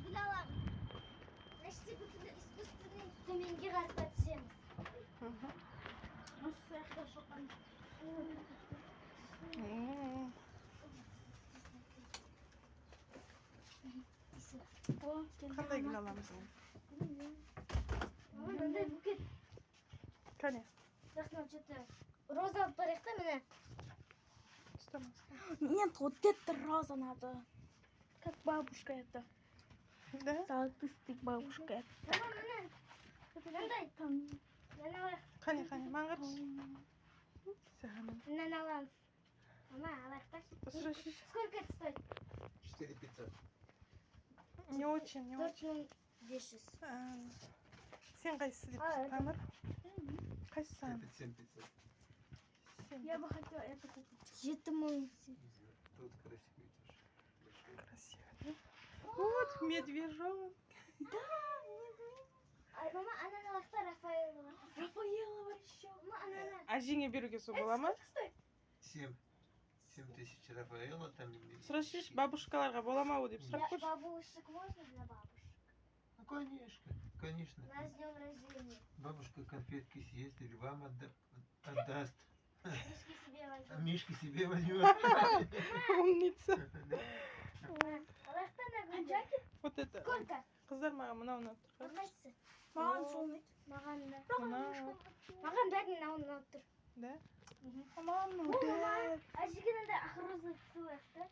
Gül alalım. İşte bütün üstünü төменге қарата түсеміз. Осы жақта шоқан. Қандай гүл аламыз енді? Мынандай букет. Кәне. Жақсынан что-то роза алып барайық та, міне. Ұстамас. Нет, вот это роза надо. Как бабушка это. Да? Золотистый бабушка. Мама, міне. Мынандай. Міне алайық. Қане, маған қарашы. Саған. Мінен аламыз. Мама, алайық та. Сұрашыш. Сколько это стоит? 4500. Не очень. 4500. Сен қайсысы деп А, Тамыр? Қайсысы саған? 7500. Я бы хотела это купить. 7000. Тут красивый тоже. Большой. Красиво, да? Вот медвежонок. Мама, ананы алайық та, Рафаэлова. Рафаэлова еще. Мама, ананы. Әжеңе беруге сол бола ма? 7000 Рафаэла там. Сұрашыш, бабушкаларға бола ма ол деп сұрап көрші. Бабушек можно для бабушек? Ну, конечно. На с днем рождения. Бабушка конфетки съест или вам отдаст. Мишки себе А возьмем. Мишки себе возьмет. Умница. Алайық та, на гүлжаки. Вот это. Сколько? Қыздар маған мынау ұнап тұр. Қайсысы? Маған сол ұнайды. Маған да. Мынау. Маған бәрін ұнап тұр. Да? Маған О, ұнайды. мама, әжеге мынандай ақ роза сыйлайық та.